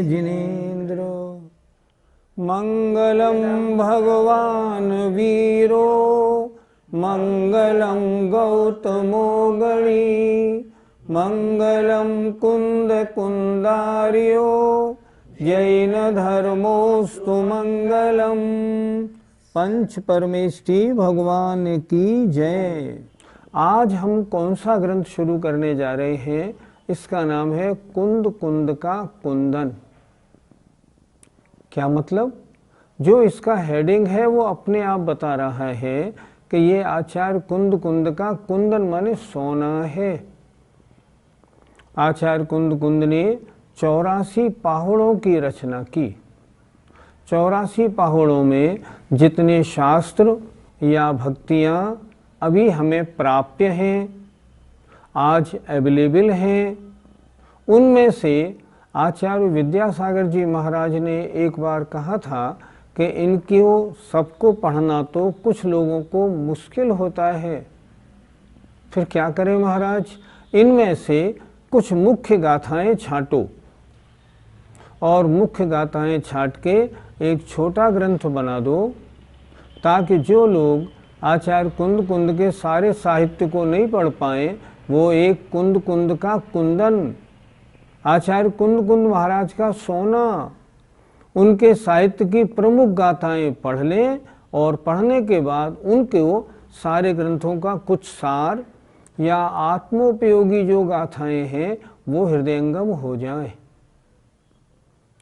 जिनेन्द्र। मंगलम भगवान वीरो मंगलम गौतमो गणी मंगलम कुंद कुंदार्यो जैन धर्मोस्तु मंगलम। पंच परमेष्टि भगवान की जय। आज हम कौन सा ग्रंथ शुरू करने जा रहे हैं? इसका नाम है कुंद कुंद का कुंदन। क्या मतलब? जो इसका हेडिंग है वो अपने आप बता रहा है कि ये आचार्य कुंद कुंद का कुंदन माने सोना है। आचार्य कुंद कुंद ने 84 पहाड़ों की रचना की। 84 पहाड़ों में जितने शास्त्र या भक्तियाँ अभी हमें प्राप्य हैं, आज अवेलेबल हैं, उनमें से आचार्य विद्यासागर जी महाराज ने एक बार कहा था कि इनको सबको पढ़ना तो कुछ लोगों को मुश्किल होता है, फिर क्या करें महाराज? इनमें से कुछ मुख्य गाथाएं छांटो और मुख्य गाथाएं छांट के एक छोटा ग्रंथ बना दो, ताकि जो लोग आचार्य कुंद कुंद के सारे साहित्य को नहीं पढ़ पाए वो एक कुंद कुंद का कुंदन, आचार्य कुंद कुंद महाराज का सोना, उनके साहित्य की प्रमुख गाथाएं पढ़ लें और पढ़ने के बाद उनके वो सारे ग्रंथों का कुछ सार या आत्मोपयोगी जो गाथाएं हैं वो हृदयंगम हो जाए।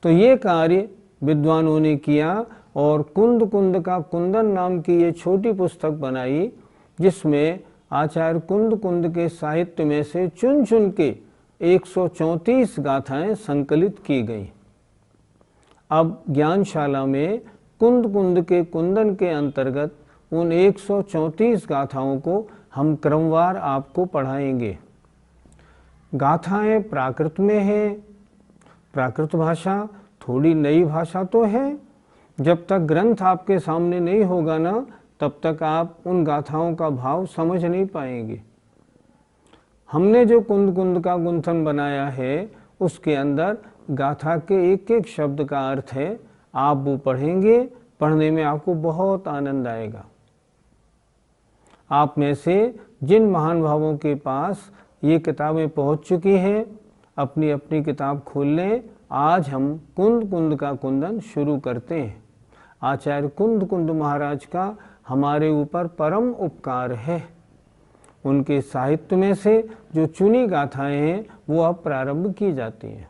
तो ये कार्य विद्वानों ने किया और कुंद कुंद का कुंदन नाम की ये छोटी पुस्तक बनाई, जिसमें आचार्य कुंद कुंद के साहित्य में से चुन चुन के 134 गाथाएं संकलित की गई। अब ज्ञानशाला में कुंद कुंद के कुंदन के अंतर्गत उन 134 गाथाओं को हम क्रमवार आपको पढ़ाएंगे। गाथाएं प्राकृत में हैं। प्राकृत भाषा थोड़ी नई भाषा तो है, जब तक ग्रंथ आपके सामने नहीं होगा ना, तब तक आप उन गाथाओं का भाव समझ नहीं पाएंगे। हमने जो कुंद कुंद का गुंथन बनाया है उसके अंदर गाथा के एक एक शब्द का अर्थ है। आप वो पढ़ेंगे, पढ़ने में आपको बहुत आनंद आएगा। आप में से जिन महान भावों के पास ये किताबें पहुंच चुकी हैं, अपनी अपनी किताब खोल लें। आज हम कुंद कुंद का कुंदन शुरू करते हैं। आचार्य कुंद कुंद महाराज का हमारे ऊपर परम उपकार है। उनके साहित्य में से जो चुनी गाथाएं हैं वो अब प्रारंभ की जाती हैं।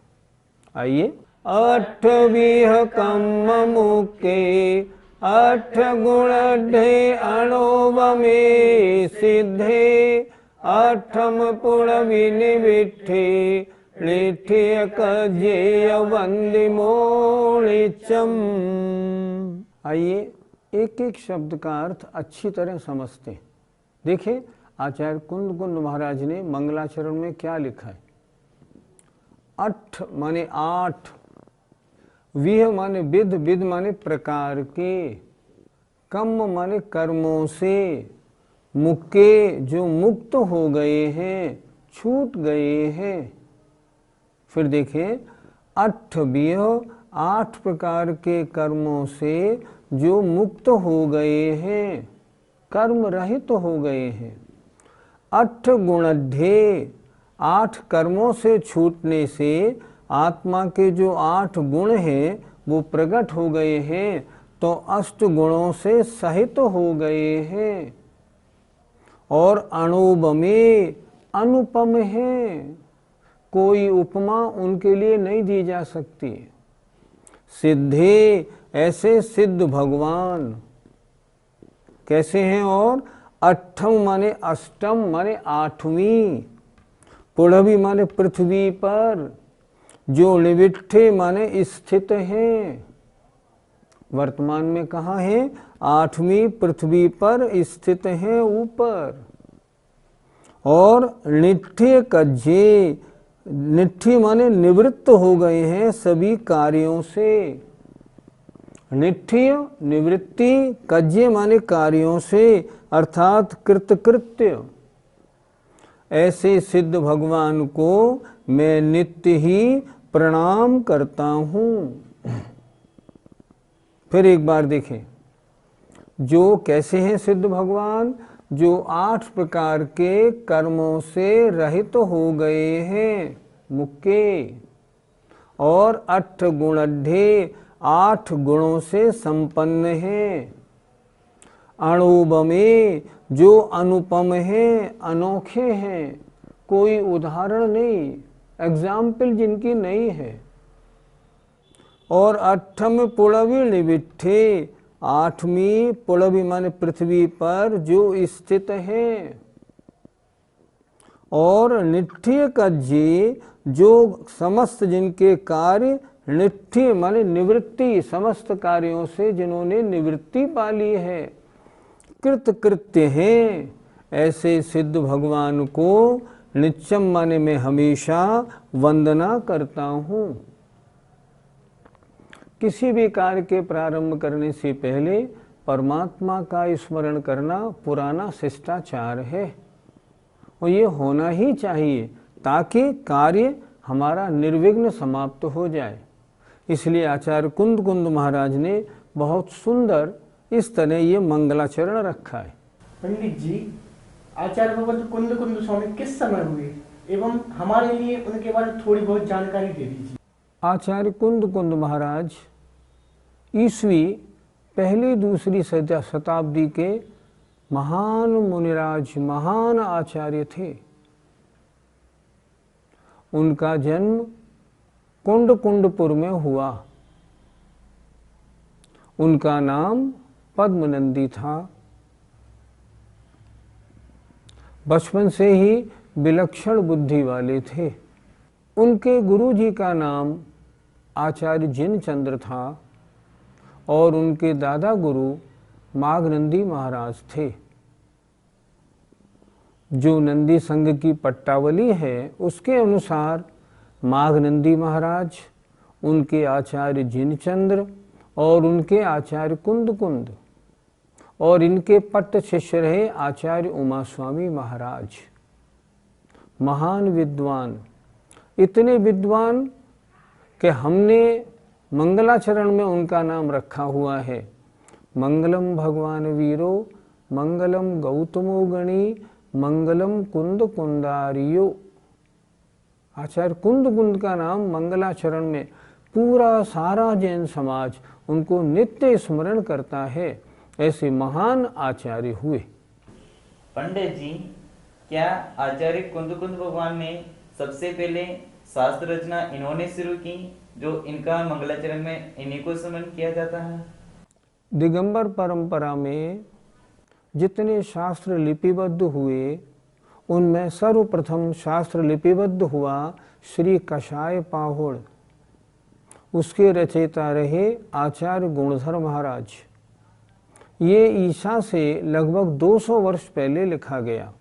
आइए। अठवीह कम्म मुके अठ गुण ढे अणोव में सिद्धे अठम पुण विनिविठे लिठिय कजेय वंदि मोणिचम। आइए एक एक शब्द का अर्थ अच्छी तरह समझते हैं। देखिए आचार्य कुंद कुंद महाराज ने मंगलाचरण में क्या लिखा है। अठ माने 8, विह माने विध, विध माने प्रकार के, कम माने कर्मों से, मुक्के जो मुक्त हो गए हैं, छूट गए हैं। फिर देखें अठ विह 8 प्रकार के कर्मों से जो मुक्त हो गए हैं, कर्म रहित हो गए हैं। अठ गुणढ्ये 8 कर्मों से छूटने से आत्मा के जो 8 गुण हैं वो प्रकट हो गए हैं, तो अष्ट गुणों से सहित हो गए हैं। और अणुबमे अनुपम है, कोई उपमा उनके लिए नहीं दी जा सकती। सिद्धे ऐसे सिद्ध भगवान कैसे हैं? और अठम माने अष्टम माने 8वीं, पुढ़वी माने पृथ्वी पर, जो निविठे माने स्थित हैं। वर्तमान में कहाँ हैं? 8वीं पृथ्वी पर स्थित हैं ऊपर। और निठ्ठे कज्जे, निठ्ठी माने निवृत्त हो गए हैं सभी कार्यों से। निठ्ठीय निवृत्ति, कज्जे माने कार्यों से, अर्थात कृतकृत्य। ऐसे सिद्ध भगवान को मैं नित्य ही प्रणाम करता हूँ। फिर एक बार देखें, जो कैसे हैं सिद्ध भगवान, जो 8 प्रकार के कर्मों से रहित हो गए हैं, मुक्के, और 8 गुणढ़े 8 गुणों से संपन्न हैं। अणुबमे, जो अनुपम हैं, अनोखे हैं, कोई उदाहरण नहीं, एग्जाम्पल जिनकी नहीं है। और 8 पुड़वी निबिट्ठे, 8वीं पुड़वी माने पृथ्वी पर जो स्थित है। और निठ्ठे कज्जे, जो समस्त जिनके कार्य, निठ्ठे माने निवृत्ति, समस्त कार्यों से जिन्होंने निवृत्ति पा ली है, कृतकृत्य हैं, ऐसे सिद्ध भगवान को नित्यम माने मैं हमेशा वंदना करता हूँ। किसी भी कार्य के प्रारंभ करने से पहले परमात्मा का स्मरण करना पुराना शिष्टाचार है, और ये होना ही चाहिए ताकि कार्य हमारा निर्विघ्न समाप्त हो जाए। इसलिए आचार्य कुंद कुंद महाराज ने बहुत सुंदर इस तरह ये मंगलाचरण रखा है। पंडित जी, आचार्य भगवत कुंद कुंद स्वामी किस समय हुए एवं हमारे लिए उनके बारे में थोड़ी बहुत जानकारी दे दीजिए। आचार्य कुंद कुंद महाराज ईस्वी पहली दूसरी शताब्दी के महान मुनिराज, महान आचार्य थे। उनका जन्म कुंडपुर में हुआ। उनका नाम पद्मनंदी था। बचपन से ही विलक्षण बुद्धि वाले थे। उनके गुरुजी का नाम आचार्य जिनचंद्र था और उनके दादा गुरु माघनंदी महाराज थे। जो नंदी संघ की पट्टावली है उसके अनुसार माघनंदी महाराज, उनके आचार्य जिनचंद्र और उनके आचार्य कुंद कुंद, और इनके पट्ट शिष्य रहे आचार्य उमा स्वामी महाराज। महान विद्वान, इतने विद्वान कि हमने मंगलाचरण में उनका नाम रखा हुआ है। मंगलम भगवान वीरो, मंगलम गौतमो गणी, मंगलम कुंद कुंदारियो। आचार्य कुंद कुंद का नाम मंगलाचरण में पूरा सारा जैन समाज उनको नित्य स्मरण करता है। ऐसे महान आचार्य हुए। पंडित जी, क्या आचार्य कुंद कुंद भगवान ने सबसे पहले शास्त्र रचना इन्होंने शुरू की, जो इनका मंगलाचरण में इन्हीं को स्मरण किया जाता है? दिगंबर परंपरा में जितने शास्त्र लिपिबद्ध हुए उनमें सर्वप्रथम शास्त्र लिपिबद्ध हुआ श्री कषाय पाहुड़। उसके रचयिता रहे आचार्य गुणधर महाराज। ये ईसा से लगभग 200 वर्ष पहले लिखा गया।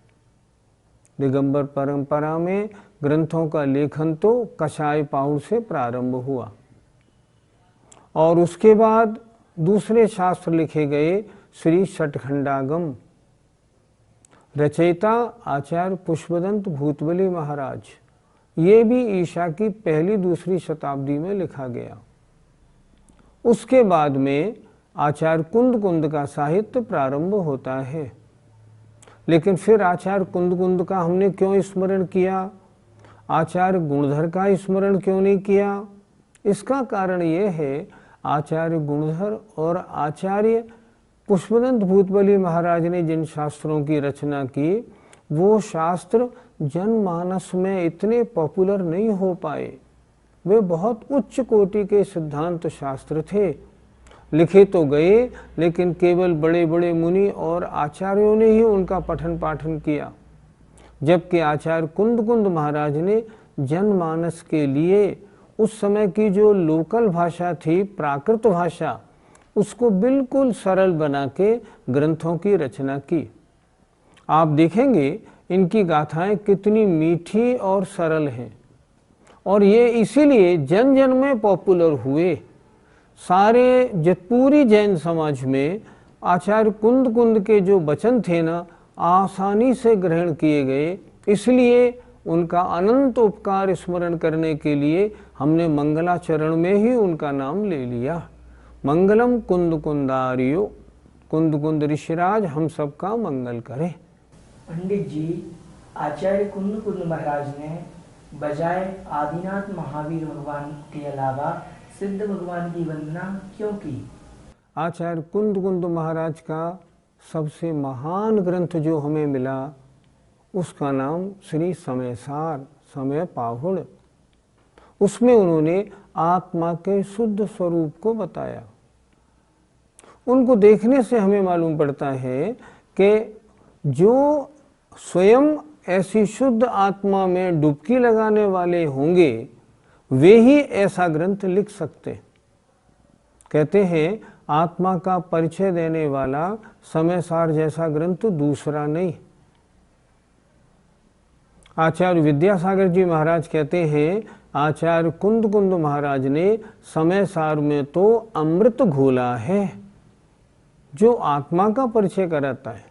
दिगंबर परंपरा में ग्रंथों का लेखन तो कषाय पाहुड़ से प्रारंभ हुआ और उसके बाद दूसरे शास्त्र लिखे गए श्री षटखंडागम। रचयिता आचार्य पुष्पदंत भूतबली महाराज। ये भी ईसा की पहली दूसरी शताब्दी में लिखा गया। उसके बाद में आचार्य कुंद कुंद का साहित्य प्रारंभ होता है। लेकिन फिर आचार्य कुंद कुंद का हमने क्यों स्मरण किया, आचार्य गुणधर का स्मरण क्यों नहीं किया? इसका कारण ये है, आचार्य गुणधर और आचार्य पुष्पदंत भूतबली महाराज ने जिन शास्त्रों की रचना की, वो शास्त्र जनमानस में इतने पॉपुलर नहीं हो पाए। वे बहुत उच्च कोटि के सिद्धांत शास्त्र थे। लिखे तो गए, लेकिन केवल बड़े बड़े मुनि और आचार्यों ने ही उनका पठन पाठन किया। जबकि आचार्य कुंद कुंद महाराज ने जनमानस के लिए उस समय की जो लोकल भाषा थी, प्राकृत भाषा, उसको बिल्कुल सरल बना के ग्रंथों की रचना की। आप देखेंगे इनकी गाथाएं कितनी मीठी और सरल हैं, और ये इसीलिए जन जन में पॉपुलर हुए। सारे पूरी जैन समाज में आचार्य कुंद कुंद के जो वचन थे ना, आसानी से ग्रहण किए गए, इसलिए उनका अनंत उपकार स्मरण करने के लिए हमने मंगलाचरण में ही उनका नाम ले लिया। मंगलम कुंद कुंदारियो, कुंद कुंद ऋषिराज हम सबका मंगल करें। पंडित जी, आचार्य कुंद कुंद महाराज ने बजाय आदिनाथ महावीर भगवान के अलावा सिद्ध भगवान की वंदना क्यों की? आचार्य कुंद कुंद महाराज का सबसे महान ग्रंथ जो हमें मिला उसका नाम श्री समयसार, समय पाहुड़। उसमें उन्होंने आत्मा के शुद्ध स्वरूप को बताया। उनको देखने से हमें मालूम पड़ता है कि जो स्वयं ऐसी शुद्ध आत्मा में डुबकी लगाने वाले होंगे वे ही ऐसा ग्रंथ लिख सकते। कहते हैं आत्मा का परिचय देने वाला समयसार जैसा ग्रंथ दूसरा नहीं। आचार्य विद्यासागर जी महाराज कहते हैं आचार्य कुंद कुंद महाराज ने समयसार में तो अमृत घोला है जो आत्मा का परिचय कराता है।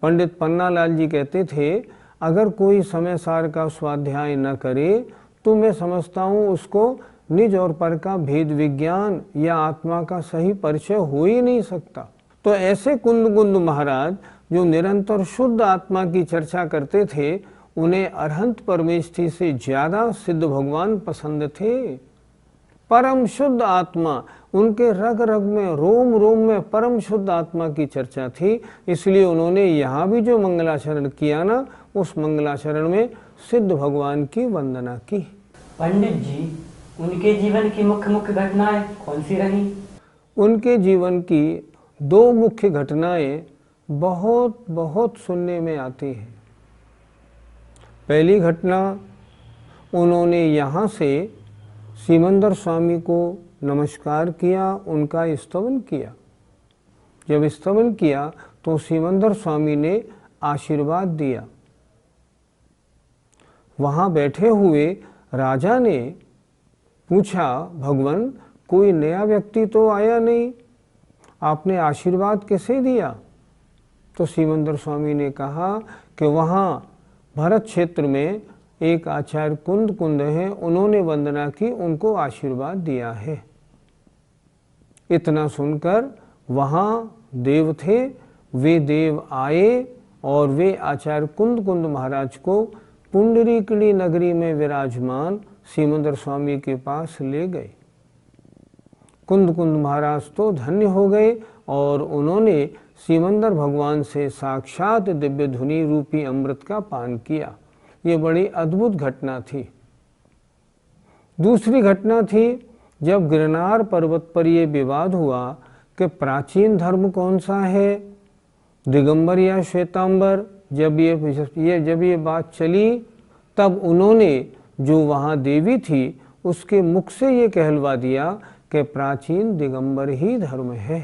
पंडित पन्नालाल जी कहते थे अगर कोई समयसार का स्वाध्याय न करे तो मैं समझता हूँ उसको निज और पर का भेद विज्ञान या आत्मा का सही परिचय हो ही नहीं सकता। तो ऐसे कुंद कुंद महाराज जो निरंतर शुद्ध आत्मा की चर्चा करते थे उन्हें अरहंत परमेष्ठी से ज्यादा सिद्ध भगवान पसंद थे। परम शुद्ध आत्मा, उनके रग रग में, रोम रोम में परम शुद्ध आत्मा की चर्चा थी। इसलिए उन्होंने यहाँ भी जो मंगलाचरण किया ना, उस मंगलाचरण में सिद्ध भगवान की वंदना की। पंडित जी, उनके जीवन की मुख्य मुख्य घटनाएं कौन सी रही? उनके जीवन की दो मुख्य घटनाएं बहुत बहुत सुनने में आती हैं। पहली घटना, उन्होंने यहाँ से सिमंदर स्वामी को नमस्कार किया, उनका स्तवन किया। जब स्तवन किया तो सिमंदर स्वामी ने आशीर्वाद दिया। वहाँ बैठे हुए राजा ने पूछा, भगवान कोई नया व्यक्ति तो आया नहीं, आपने आशीर्वाद कैसे दिया? तो सिमंदर स्वामी ने कहा कि वहाँ भरत क्षेत्र में एक आचार्य कुंद कुंद है, उन्होंने वंदना की, उनको आशीर्वाद दिया है। इतना सुनकर वहाँ देव थे, वे देव आए और वे आचार्य कुंद कुंद महाराज को पुंडरीकणी नगरी में विराजमान सिमंदर स्वामी के पास ले गए। कुंद कुंद महाराज तो धन्य हो गए और उन्होंने सिमंदर भगवान से साक्षात दिव्य धुनी रूपी अमृत का पान किया। ये बड़ी अद्भुत घटना थी। दूसरी घटना थी जब गिरनार पर्वत पर यह विवाद हुआ कि प्राचीन धर्म कौन सा है, दिगंबर या श्वेतांबर। जब ये बात चली तब उन्होंने जो वहाँ देवी थी उसके मुख से ये कहलवा दिया कि प्राचीन दिगंबर ही धर्म है।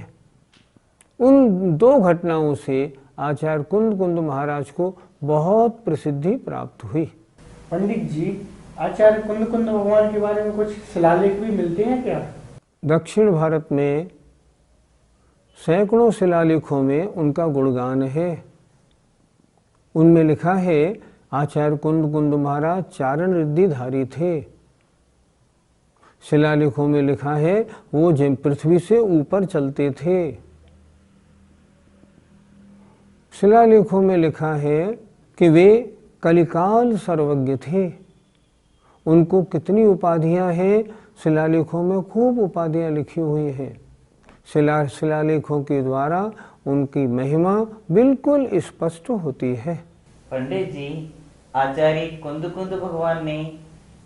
उन दो घटनाओं से आचार्य कुंद कुंद महाराज को बहुत प्रसिद्धि प्राप्त हुई। पंडित जी, आचार्य कुंद कुंद भगवान के बारे में कुछ शिलालेख भी मिलते हैं क्या? दक्षिण भारत में सैकड़ों शिलालेखों में उनका गुणगान है। उनमें लिखा है आचार्य कुंद कुंद महाराज चारण रिद्धिधारी थे। शिलालेखों में लिखा है वो पृथ्वी से ऊपर चलते थे। शिलालेखों में लिखा है कि वे कलिकाल सर्वज्ञ थे। उनको कितनी उपाधियां हैं, शिलालेखों में खूब उपाधियां लिखी हुई हैं। शिलालेखों के द्वारा उनकी महिमा बिल्कुल स्पष्ट होती है। पंडित जी, आचार्य कुंद कुंद भगवान ने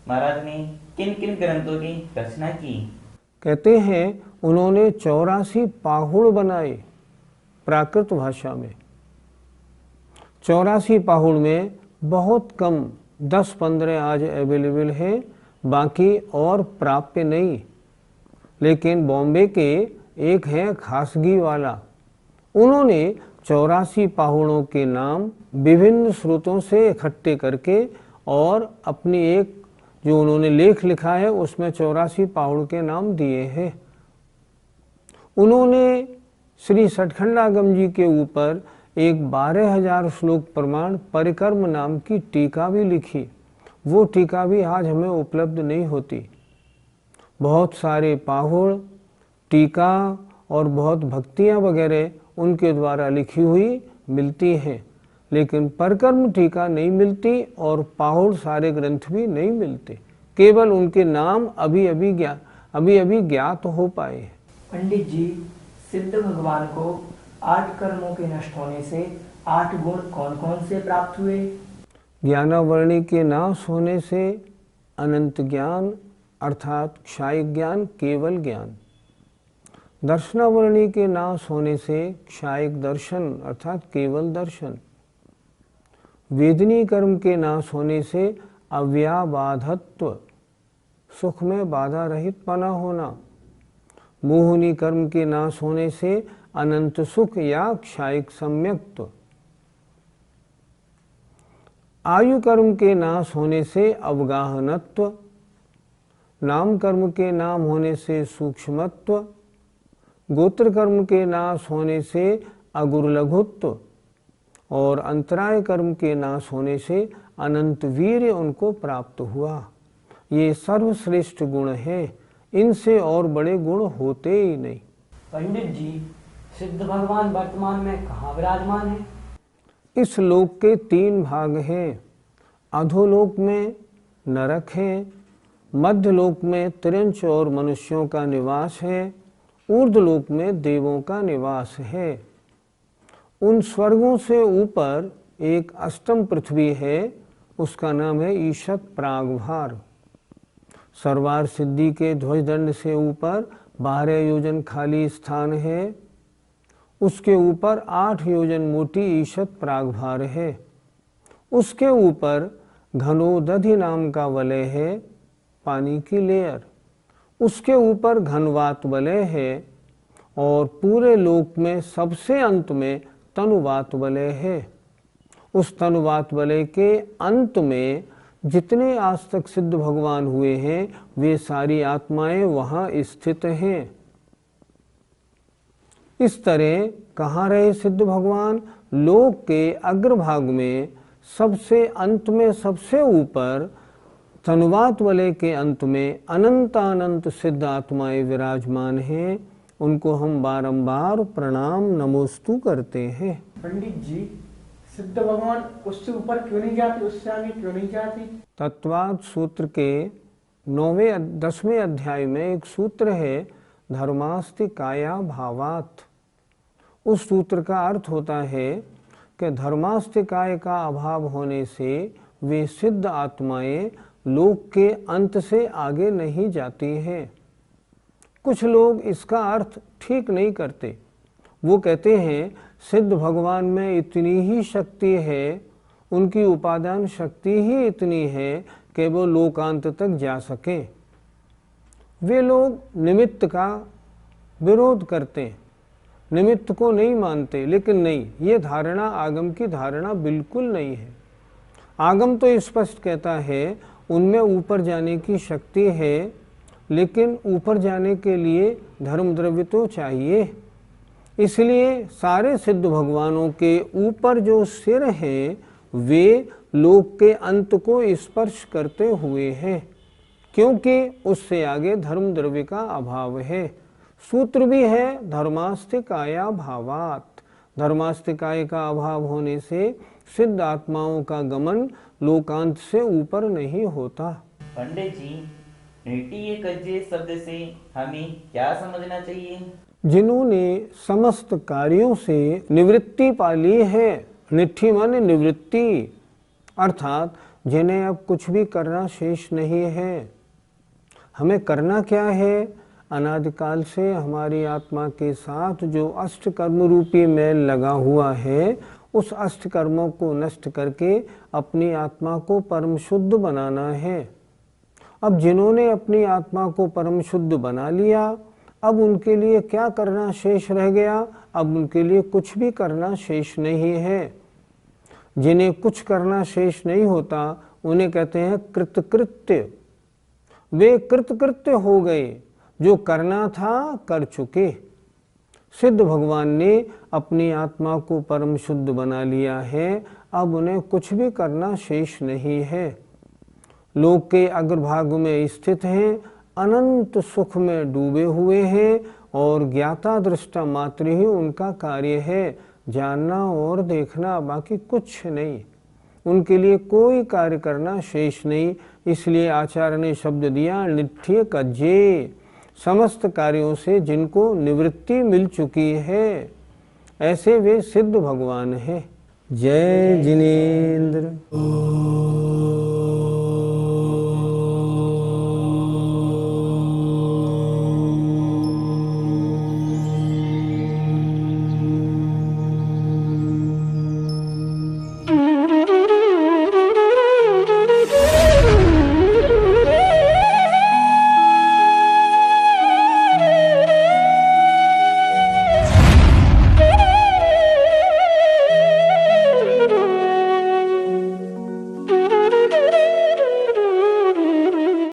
महाराज ने किन किन ग्रंथों की रचना की? कहते हैं उन्होंने 84 पाहुड़ बनाए प्राकृत भाषा में। 84 पाहुड़ में बहुत कम 10-15 आज अवेलेबल हैं, बाकी और प्राप्य नहीं। लेकिन बॉम्बे के एक हैं खासगी वाला, उन्होंने 84 पाहुड़ों के नाम विभिन्न स्रोतों से इकट्ठे करके और अपनी एक जो उन्होंने लेख लिखा है उसमें 84 पाहुड़ के नाम दिए हैं। उन्होंने श्री सटखंडागम जी के ऊपर एक 12,000 श्लोक प्रमाण परिक्रम नाम की टीका भी लिखी। वो टीका भी आज हमें उपलब्ध नहीं होती। बहुत सारे पाहुड़, टीका और बहुत भक्तियाँ वगैरह उनके द्वारा लिखी हुई मिलती हैं, लेकिन परकर्म टीका नहीं मिलती और पाहुड़ सारे ग्रंथ भी नहीं मिलते। केवल उनके नाम अभी अभी ज्ञात हो पाए। पंडित जी, सिद्ध भगवान को 8 कर्मों के नष्ट होने से 8 गुण कौन कौन से प्राप्त हुए? ज्ञानावरणी के नाश होने से अनंत ज्ञान अर्थात क्षाय ज्ञान, केवल ज्ञान। दर्शनावरणी के नाश होने से क्षायिक दर्शन अर्थात केवल दर्शन। वेदनी कर्म के नाश होने से अव्याबाधत्व, सुख में बाधा रहित पना होना। मोहिनी कर्म के नाश होने से अनंत सुख या क्षायिक सम्यक्त्व। आयु कर्म के नाश होने से अवगाहनत्व। नाम कर्म के नाम होने से सूक्ष्मत्व। गोत्र कर्म के नाश होने से अगुरुलघुत्व और अंतराय कर्म के नाश होने से अनंत वीर्य उनको प्राप्त हुआ। ये सर्वश्रेष्ठ गुण हैं, इनसे और बड़े गुण होते ही नहीं। पंडित जी, सिद्ध भगवान वर्तमान में कहाँ विराजमान है? इस लोक के 3 भाग हैं। अधोलोक में नरक है, मध्यलोक में त्रिंच और मनुष्यों का निवास है, ऊर्ध्वलोक में देवों का निवास है। उन स्वर्गों से ऊपर एक अष्टम पृथ्वी है, उसका नाम है ईशत प्रागभार। सर्वार सिद्धि के ध्वजदंड से ऊपर 12 योजन खाली स्थान है, उसके ऊपर 8 योजन मोटी ईशत प्रागभार है। उसके ऊपर घनोदधि नाम का वलय है, पानी की लेयर। उसके ऊपर घनवात वलय है और पूरे लोक में सबसे अंत में तनुवात वलय है। उस तनुवात वलय के अंत में जितने आज तक सिद्ध भगवान हुए हैं वे सारी आत्माएं वहां स्थित हैं। इस तरह कहाँ रहे सिद्ध भगवान? लोक के अग्रभाग में सबसे अंत में सबसे ऊपर तनुवात वलय के अंत में अनंत सिद्ध आत्माएं विराजमान हैं। उनको हम बारंबार प्रणाम नमोस्तु करते हैं। पंडित जी, सिद्ध भगवान उससे ऊपर क्यों नहीं जाते, उससे आगे क्यों नहीं जाते? तत्वाद सूत्र के 10वें अध्याय में एक सूत्र है धर्मास्ति काया भावात। उस सूत्र का अर्थ होता है कि धर्मास्ति काय का अभाव होने से वे सिद्ध आत्माएं लोक के अंत से आगे नहीं जाती हैं। कुछ लोग इसका अर्थ ठीक नहीं करते। वो कहते हैं सिद्ध भगवान में इतनी ही शक्ति है, उनकी उपादान शक्ति ही इतनी है कि वो लोकांत तक जा सके। वे लोग निमित्त का विरोध करते हैं, निमित्त को नहीं मानते। लेकिन नहीं, ये धारणा आगम की धारणा बिल्कुल नहीं है। आगम तो स्पष्ट कहता है उनमें ऊपर जाने की शक्ति है, लेकिन ऊपर जाने के लिए धर्म द्रव्य तो चाहिए। इसलिए सारे सिद्ध भगवानों के ऊपर जो सिर हैं वे लोक के अंत को स्पर्श करते हुए हैं, क्योंकि उससे आगे धर्म द्रव्य का अभाव है। सूत्र भी है धर्मास्तिकाया भावात। धर्मास्तिकाय का अभाव होने से सिद्ध आत्माओं का गमन लोकांत से ऊपर नहीं होता। पंडित जी, निट्टी कज्जे शब्द से हमें क्या समझना चाहिए? जिन्होंने समस्त कार्यों से निवृत्ति पा ली है। निट्ठी माने निवृत्ति, अर्थात जिन्हें अब कुछ भी करना शेष नहीं है। हमें करना क्या है? अनादिकाल से हमारी आत्मा के साथ जो अष्ट कर्म रूपी मैल लगा हुआ है, उस अष्ट कर्मों को नष्ट करके अपनी आत्मा को परम शुद्ध बनाना है। अब जिन्होंने अपनी आत्मा को परम शुद्ध बना लिया, अब उनके लिए क्या करना शेष रह गया? अब उनके लिए कुछ भी करना शेष नहीं है। जिन्हें कुछ करना शेष नहीं होता उन्हें कहते हैं कृतकृत्य। वे कृतकृत्य हो गए, जो करना था कर चुके। सिद्ध भगवान ने अपनी आत्मा को परम शुद्ध बना लिया है, अब उन्हें कुछ भी करना शेष नहीं है। लोक के अग्रभाग में स्थित हैं, अनंत सुख में डूबे हुए हैं और ज्ञाता दृष्टा मात्र ही उनका कार्य है, जानना और देखना, बाकी कुछ नहीं। उनके लिए कोई कार्य करना शेष नहीं। इसलिए आचार्य ने शब्द दिया निठ्य कज्जे, समस्त कार्यों से जिनको निवृत्ति मिल चुकी है, ऐसे वे सिद्ध भगवान हैं। जय जिनेन्द्र।